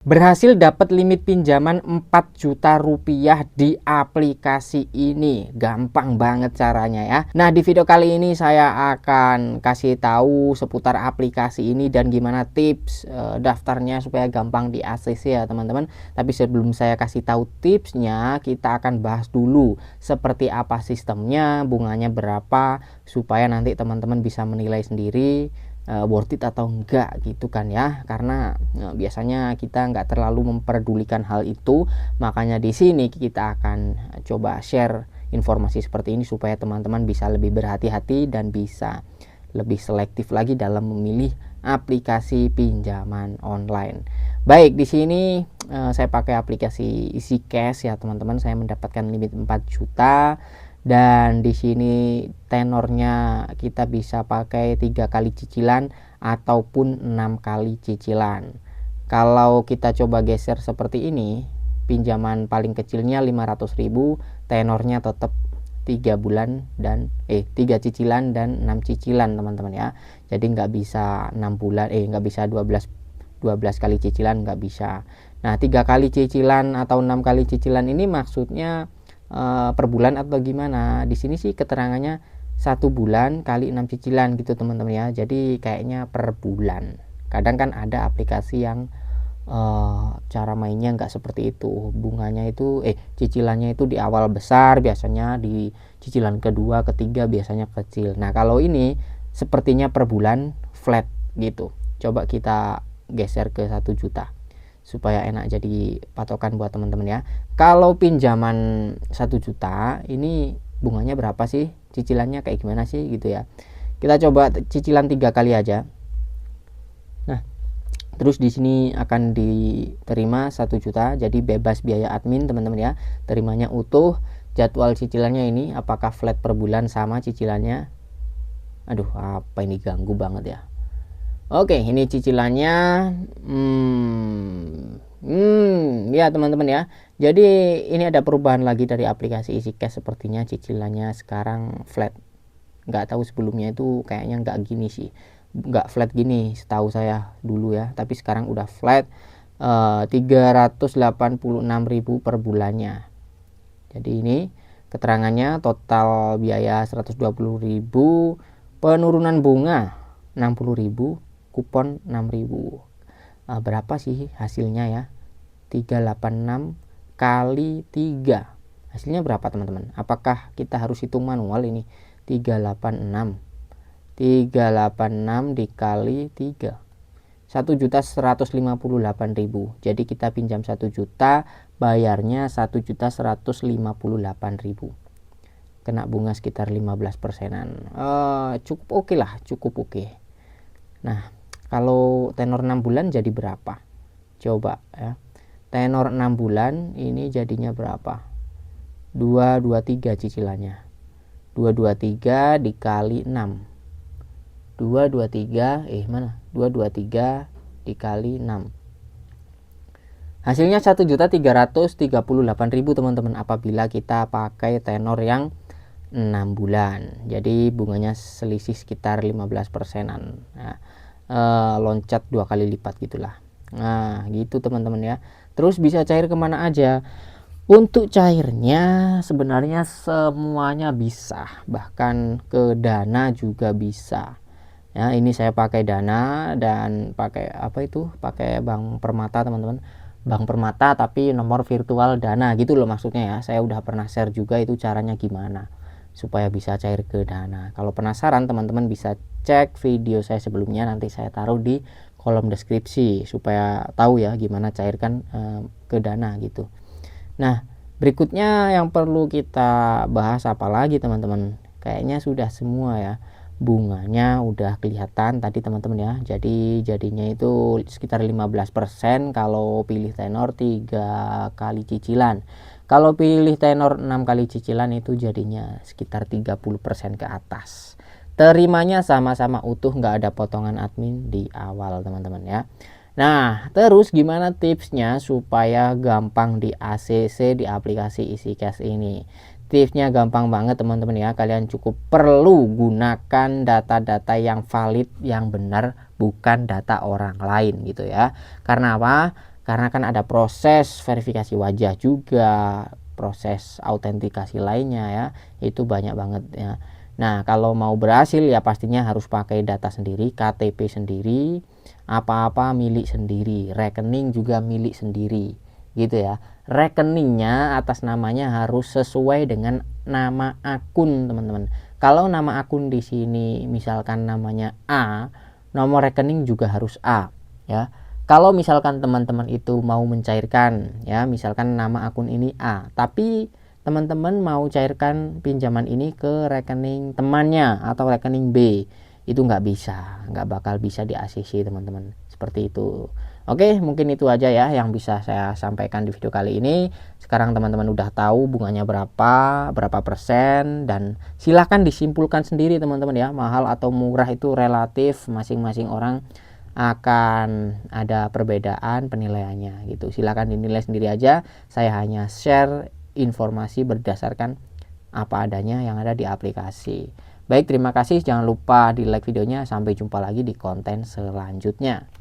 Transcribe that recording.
Berhasil dapat limit pinjaman 4 juta rupiah di aplikasi ini. Gampang banget caranya ya. Nah, di video kali ini saya akan kasih tahu seputar aplikasi ini dan gimana tips daftarnya supaya gampang di ACC ya teman-teman. Tapi sebelum saya kasih tahu tipsnya, kita akan bahas dulu seperti apa sistemnya, bunganya berapa, supaya nanti teman-teman bisa menilai sendiri worth it atau enggak gitu kan ya, karena biasanya kita nggak terlalu memperdulikan hal itu. Makanya di sini kita akan coba share informasi seperti ini supaya teman-teman bisa lebih berhati-hati dan bisa lebih selektif lagi dalam memilih aplikasi pinjaman online. Baik, di sini saya pakai aplikasi EasyCash ya teman-teman. Saya mendapatkan limit 4 juta. Dan di sini tenornya kita bisa pakai 3 kali cicilan ataupun 6 kali cicilan. Kalau kita coba geser seperti ini, pinjaman paling kecilnya 500.000, tenornya tetap 3 bulan dan 3 cicilan dan 6 cicilan teman-teman ya. Jadi nggak bisa 6 bulan nggak bisa 12 kali cicilan, nggak bisa. Nah, 3 kali cicilan atau 6 kali cicilan ini maksudnya per bulan atau gimana? Di sini sih keterangannya 1 bulan kali 6 cicilan gitu teman-teman ya. Jadi kayaknya per bulan. Kadang kan ada aplikasi yang cara mainnya nggak seperti itu. Bunganya itu cicilannya itu di awal besar, biasanya di cicilan kedua ketiga biasanya kecil. Nah, kalau ini sepertinya per bulan flat gitu. Coba kita geser ke 1 juta supaya enak jadi patokan buat teman-teman ya. Kalau pinjaman 1 juta ini bunganya berapa sih, cicilannya kayak gimana sih gitu ya. Kita coba cicilan 3 kali aja. Nah, terus di sini akan diterima 1 juta, jadi bebas biaya admin teman-teman ya. Terimanya utuh. Jadwal cicilannya ini apakah flat per bulan sama cicilannya? Aduh, apa ini ganggu banget ya. Oke, ini cicilannya. Ya teman-teman ya. Jadi ini ada perubahan lagi dari aplikasi EasyCash, sepertinya cicilannya sekarang flat. Nggak tahu sebelumnya itu kayaknya nggak gini sih. Nggak flat gini setahu saya dulu ya. Tapi sekarang udah flat 386.000 per bulannya. Jadi ini keterangannya total biaya 120.000, penurunan bunga 60.000, kupon 6.000. Berapa sih hasilnya ya? 386 kali 3. Hasilnya berapa teman-teman? Apakah kita harus hitung manual ini? 386 dikali 3. 1.158.000. Jadi kita pinjam 1 juta, bayarnya 1.158.000. Kena bunga sekitar 15%-an. Cukup oke lah, cukup oke. Nah, kalau tenor 6 bulan jadi berapa? Coba ya. Tenor 6 bulan ini jadinya berapa? 223 cicilannya. 223 dikali 6. 223 mana? 223 dikali 6. Hasilnya 1.338.000 teman-teman apabila kita pakai tenor yang 6 bulan. Jadi bunganya selisih sekitar 15%-an. Nah, loncat 2 kali lipat gitulah. Nah, gitu teman-teman ya. Terus bisa cair kemana aja? Untuk cairnya sebenarnya semuanya bisa, bahkan ke Dana juga bisa. Ya, ini saya pakai Dana dan pakai pakai Bank Permata teman-teman. Bank Permata tapi nomor virtual Dana gitu loh maksudnya ya. Saya udah pernah share juga itu caranya gimana supaya bisa cair ke Dana. Kalau penasaran teman-teman bisa cek video saya sebelumnya, nanti saya taruh di kolom deskripsi supaya tahu ya gimana cairkan ke Dana gitu. Nah, berikutnya yang perlu kita bahas apa lagi teman-teman? Kayaknya sudah semua ya. Bunganya udah kelihatan tadi teman-teman ya. Jadi jadinya itu sekitar 15% kalau pilih tenor 3 kali cicilan. Kalau pilih tenor 6 kali cicilan itu jadinya sekitar 30% ke atas. Terimanya sama-sama utuh, nggak ada potongan admin di awal teman-teman ya. Nah, terus gimana tipsnya supaya gampang di ACC di aplikasi EasyCash ini? Tipsnya gampang banget teman-teman ya. Kalian cukup perlu gunakan data-data yang valid, yang benar, bukan data orang lain gitu ya. Karena apa? karena kan ada proses verifikasi wajah juga, proses autentikasi lainnya ya, itu banyak banget ya. Nah kalau mau berhasil ya pastinya harus pakai data sendiri, KTP sendiri, apa-apa milik sendiri, rekening juga milik sendiri gitu ya. Rekeningnya atas namanya harus sesuai dengan nama akun teman-teman. Kalau nama akun di sini misalkan namanya A, nomor rekening juga harus A ya. Kalau misalkan teman-teman itu mau mencairkan ya, misalkan nama akun ini A, tapi teman-teman mau cairkan pinjaman ini ke rekening temannya atau rekening B, itu nggak bisa, nggak bakal bisa di ACC teman-teman, seperti itu. Oke, mungkin itu aja ya yang bisa saya sampaikan di video kali ini. Sekarang teman-teman udah tahu bunganya berapa persen, dan silahkan disimpulkan sendiri teman-teman ya, mahal atau murah itu relatif, masing-masing orang akan ada perbedaan penilaiannya gitu. Silahkan dinilai sendiri aja, saya hanya share informasi berdasarkan apa adanya yang ada di aplikasi. Baik, terima kasih, jangan lupa di like videonya, sampai jumpa lagi di konten selanjutnya.